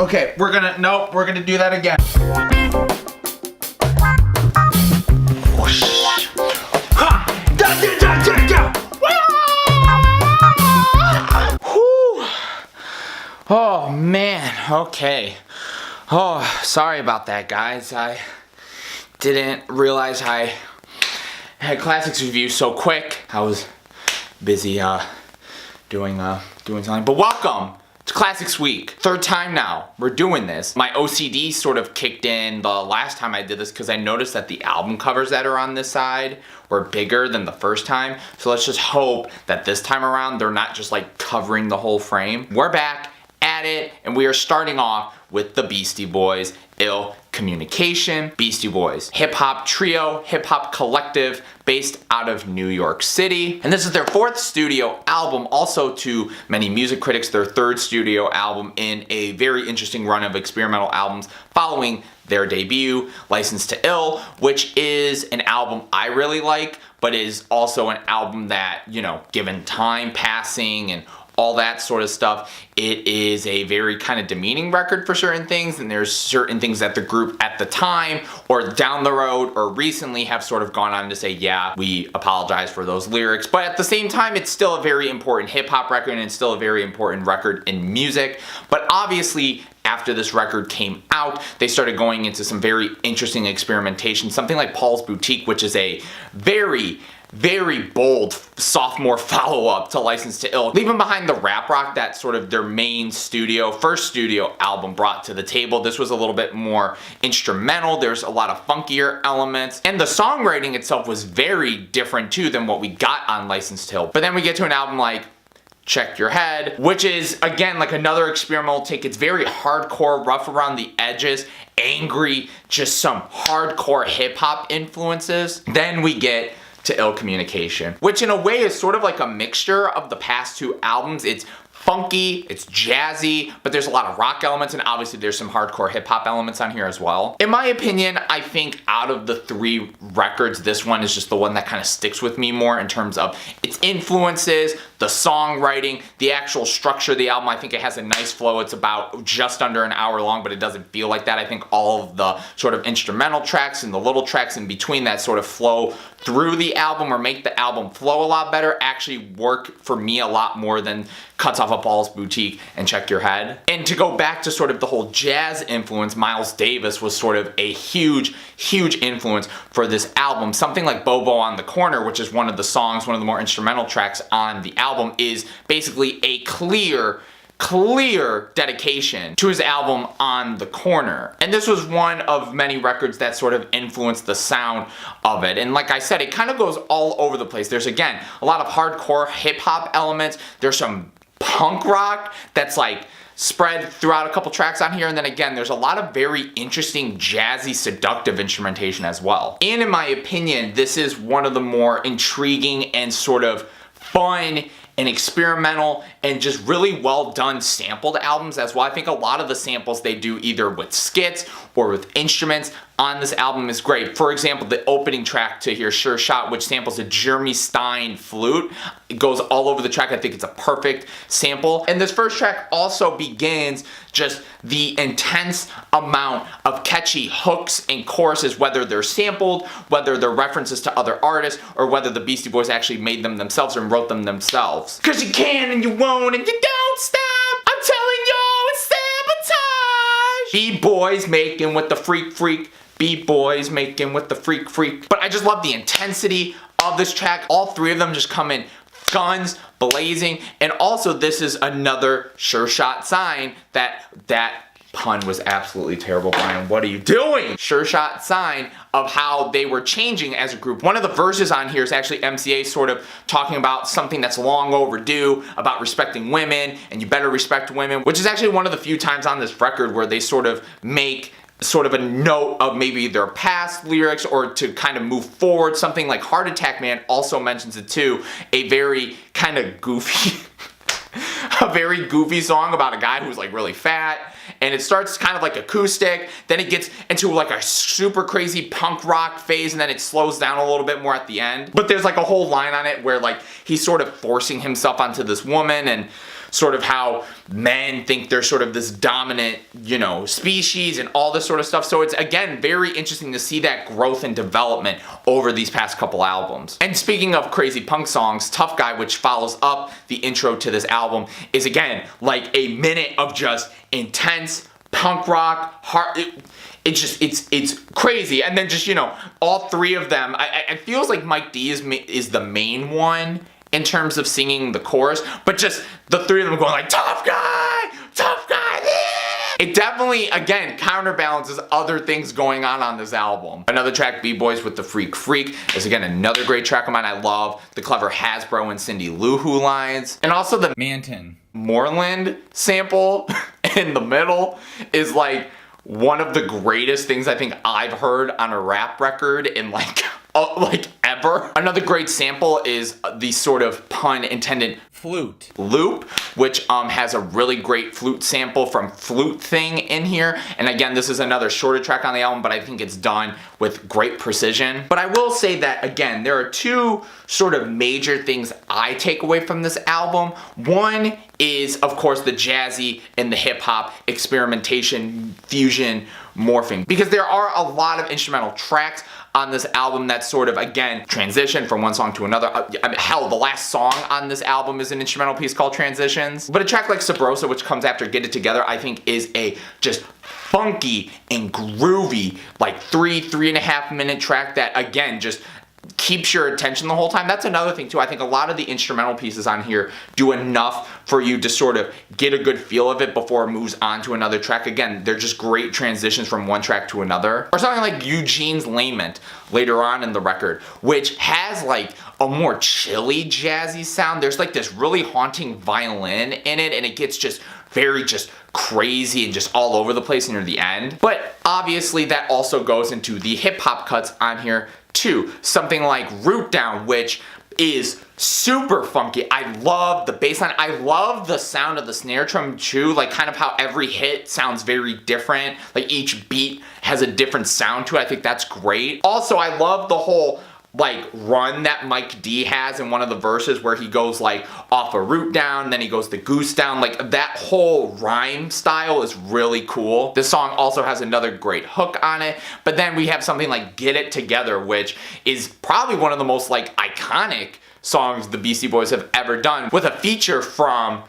Okay, we're gonna do that again. Whoosh. Ha! Da, da, da, da, da. Whew. Oh man, okay. Oh, sorry about that, guys. I didn't realize I had classics review so quick. I was busy doing something. But welcome to Classics Week. Third time now we're doing this. My OCD sort of kicked in the last time I did this because I noticed that the album covers that are on this side were bigger than the first time. So let's just hope that this time around they're not just like covering the whole frame. We're back at it, and we are starting off with the Beastie Boys, Ill Communication. Beastie Boys, hip-hop trio, hip-hop collective based out of New York City. And this is their fourth studio album, also to many music critics, their third studio album in a very interesting run of experimental albums following their debut, License to Ill, which is an album I really like, but is also an album that, you know, given time passing and all that sort of stuff, it is a very kind of demeaning record for certain things, and there's certain things that the group at the time or down the road or recently have sort of gone on to say, yeah, we apologize for those lyrics, but at the same time it's still a very important hip-hop record and it's still a very important record in music. But obviously after this record came out, they started going into some very interesting experimentation, something like Paul's Boutique, which is a very bold sophomore follow-up to License to Ill, leaving behind the rap rock that sort of their main first studio album brought to the table. This was a little bit more instrumental. There's a lot of funkier elements, and the songwriting itself was very different too than what we got on License to Ill. But then we get to an album like Check Your Head, which is again like another experimental take. It's very hardcore, rough around the edges, angry, just some hardcore hip-hop influences. Then we get to Ill Communication, which in a way is sort of like a mixture of the past two albums. It's funky, it's jazzy, but there's a lot of rock elements, and obviously there's some hardcore hip-hop elements on here as well. In my opinion, I think out of the three records, this one is just the one that kind of sticks with me more in terms of its influences, the songwriting, the actual structure of the album. I think it has a nice flow. It's about just under an hour long, but it doesn't feel like that. I think all of the sort of instrumental tracks and the little tracks in between that sort of flow through the album or make the album flow a lot better actually work for me a lot more than cuts off of Paul's Boutique and Check Your Head. And to go back to sort of the whole jazz influence, Miles Davis was sort of a huge influence for this album. Something like Bobo on the Corner, which is one of the songs, one of the more instrumental tracks on the album, is basically a clear dedication to his album On the Corner. And this was one of many records that sort of influenced the sound of it. And like I said, it kind of goes all over the place. There's again a lot of hardcore hip-hop elements. There's some punk rock that's like spread throughout a couple tracks on here, and then again there's a lot of very interesting jazzy seductive instrumentation as well. And in my opinion, this is one of the more intriguing and sort of fun and experimental and just really well done sampled albums as well. I think a lot of the samples they do either with skits or with instruments on this album is great. For example, the opening track to here, Sure Shot, which samples a Jeremy Stein flute. It goes all over the track. I think it's a perfect sample. And this first track also begins just the intense amount of catchy hooks and choruses, whether they're sampled, whether they're references to other artists, or whether the Beastie Boys actually made them themselves and wrote them themselves. Cause you can and you won't and you don't stop. I'm telling you, it's Sabotage. B-boys making with the freak. B-boys making with the freak. But I just love the intensity of this track. All three of them just come in guns blazing. And also this is another Sure Shot sign that pun was absolutely terrible, Brian. What are you doing? Sure Shot sign of how they were changing as a group. One of the verses on here is actually MCA sort of talking about something that's long overdue, about respecting women, and you better respect women, which is actually one of the few times on this record where they sort of make sort of a note of maybe their past lyrics or to kind of move forward. Something like Heart Attack Man also mentions it too. A very kind of goofy a very goofy song about a guy who's like really fat, and it starts kind of like acoustic, then it gets into like a super crazy punk rock phase, and then it slows down a little bit more at the end. But there's like a whole line on it where like he's sort of forcing himself onto this woman, and sort of how men think they're sort of this dominant, you know, species and all this sort of stuff. So it's, again, very interesting to see that growth and development over these past couple albums. And speaking of crazy punk songs, Tough Guy, which follows up the intro to this album, is again like a minute of just intense punk rock, hard. It's crazy. And then just, you know, all three of them, it feels like Mike D is the main one in terms of singing the chorus, but just the three of them going like, tough guy, yeah! It definitely, again, counterbalances other things going on this album. Another track, B-Boys with the Freak Freak, is again another great track of mine. I love the clever Hasbro and Cindy Lou Who lines. And also the Makin Moreland sample in the middle is like one of the greatest things I think I've heard on a rap record in like ever. Another great sample is the sort of pun intended Flute loop, which has a really great flute sample from Flute Thing in here. And again, this is another shorter track on the album, but I think it's done with great precision. But I will say that, again, there are two sort of major things I take away from this album. One is, of course, the jazzy and the hip-hop experimentation, fusion, morphing. Because there are a lot of instrumental tracks on this album that sort of, again, transition from one song to another. I mean, hell, the last song on this album is an instrumental piece called Transitions. But a track like Sabrosa, which comes after Get It Together, I think is a just funky and groovy, like 3.5 minute track that, again, just keeps your attention the whole time. That's another thing too. I think a lot of the instrumental pieces on here do enough for you to sort of get a good feel of it before it moves on to another track. Again, they're just great transitions from one track to another. Or something like Eugene's Lament later on in the record, which has like a more chilly jazzy sound. There's like this really haunting violin in it, and it gets just very just crazy and just all over the place near the end. But obviously that also goes into the hip hop cuts on here too. Something like Root Down, which is super funky. I love the bass line. I love the sound of the snare drum too, like kind of how every hit sounds very different. Like each beat has a different sound to it. I think that's great. Also, I love the whole like run that Mike D has in one of the verses where he goes like off a root down, then he goes the goose down. Like that whole rhyme style is really cool. This song also has another great hook on it, but then we have something like Get It Together, which is probably one of the most like iconic songs the Beastie Boys have ever done, with a feature from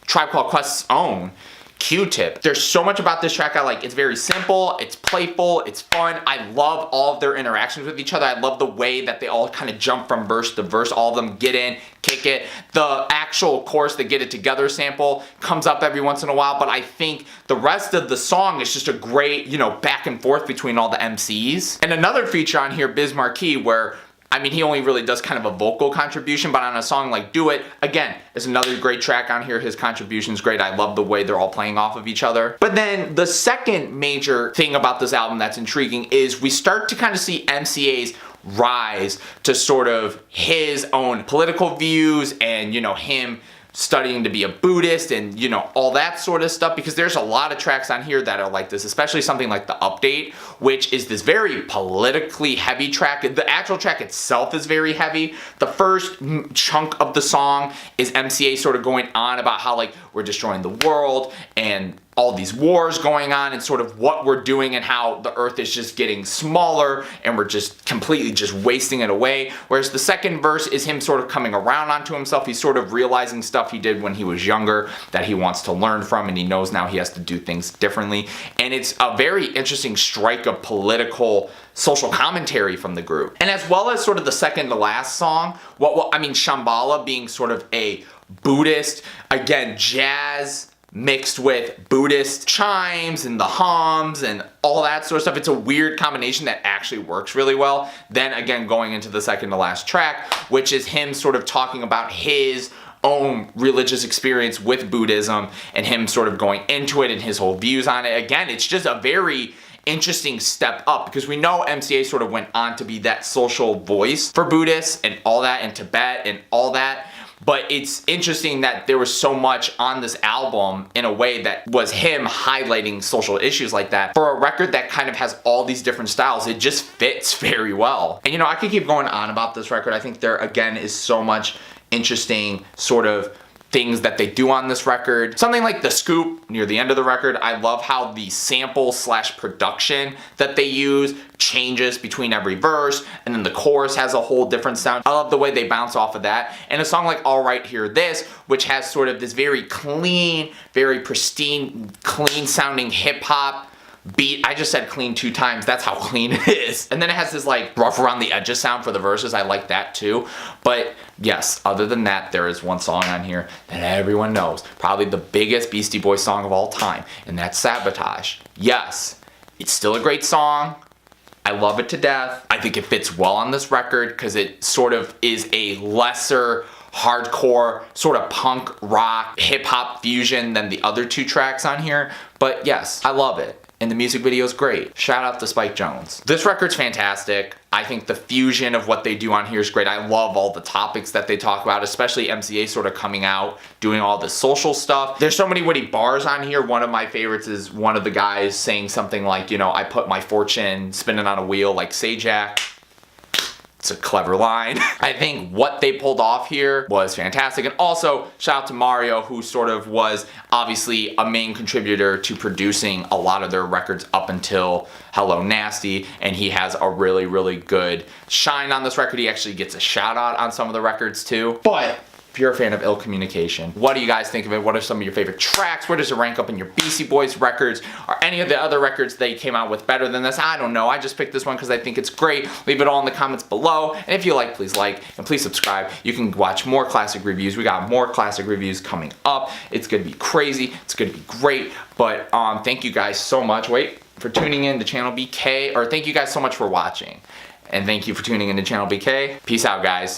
Tribe Called Quest's own Q-Tip. There's so much about this track I like. It's very simple, it's playful, it's fun. I love all of their interactions with each other. I love the way that they all kind of jump from verse to verse. All of them get in, kick it. The actual chorus, the Get It Together sample, comes up every once in a while, but I think the rest of the song is just a great, you know, back and forth between all the MCs. And another feature on here, Biz Markie, where I mean, he only really does kind of a vocal contribution, but on a song like Do It, again, is another great track on here. His contribution's great. I love the way they're all playing off of each other. But then the second major thing about this album that's intriguing is we start to kind of see MCA's rise to sort of his own political views and, you know, him studying to be a Buddhist and, you know, all that sort of stuff, because there's a lot of tracks on here that are like this, especially something like The Update, which is this very politically heavy track. The actual track itself is very heavy. The first chunk of the song is MCA sort of going on about how like we're destroying the world and all these wars going on and sort of what we're doing and how the earth is just getting smaller and we're just completely just wasting it away. Whereas the second verse is him sort of coming around onto himself. He's sort of realizing stuff he did when he was younger that he wants to learn from, and he knows now he has to do things differently. And it's a very interesting strike of political social commentary from the group. And as well as sort of the second to last song, I mean, Shambhala being sort of a Buddhist, again, jazz mixed with Buddhist chimes and the hums and all that sort of stuff. It's a weird combination that actually works really well. Then again, going into the second to last track, which is him sort of talking about his own religious experience with Buddhism and him sort of going into it and his whole views on it. Again, it's just a very interesting step up, because we know MCA sort of went on to be that social voice for Buddhists and all that, in Tibet and all that. But it's interesting that there was so much on this album in a way that was him highlighting social issues like that. For a record that kind of has all these different styles, it just fits very well. And you know, I could keep going on about this record. I think there, again, is so much interesting sort of things that they do on this record. Something like the scoop near the end of the record, I love how the sample slash production that they use changes between every verse, and then the chorus has a whole different sound. I love the way they bounce off of that. And a song like All Right Here This, which has sort of this very clean, very pristine, clean sounding hip hop beat. I just said clean 2 times. That's how clean it is. And then it has this like rough around the edges sound for the verses. I like that too. But yes, other than that, there is one song on here that everyone knows. Probably the biggest Beastie Boys song of all time. And that's Sabotage. Yes, it's still a great song. I love it to death. I think it fits well on this record because it sort of is a lesser hardcore sort of punk rock hip hop fusion than the other 2 tracks on here. But yes, I love it. And the music video is great. Shout out to Spike Jonze. This record's fantastic. I think the fusion of what they do on here is great. I love all the topics that they talk about, especially MCA sort of coming out, doing all the social stuff. There's so many witty bars on here. One of my favorites is one of the guys saying something like, you know, I put my fortune spinning on a wheel like Sajak. It's a clever line. I think what they pulled off here was fantastic. And also, shout out to Mario, who sort of was obviously a main contributor to producing a lot of their records up until Hello Nasty. And he has a really, really good shine on this record. He actually gets a shout out on some of the records too. But if you're a fan of Ill Communication, what do you guys think of it? What are some of your favorite tracks? Where does it rank up in your Beastie Boys records? Are any of the other records they came out with better than this? I don't know. I just picked this one because I think it's great. Leave it all in the comments below. And if you like, please like and please subscribe. You can watch more classic reviews. We got more classic reviews coming up. It's going to be crazy. It's going to be great. But thank you guys so much. For tuning in to ChannelBK. Or thank you guys so much for watching. And thank you for tuning in to ChannelBK. Peace out, guys.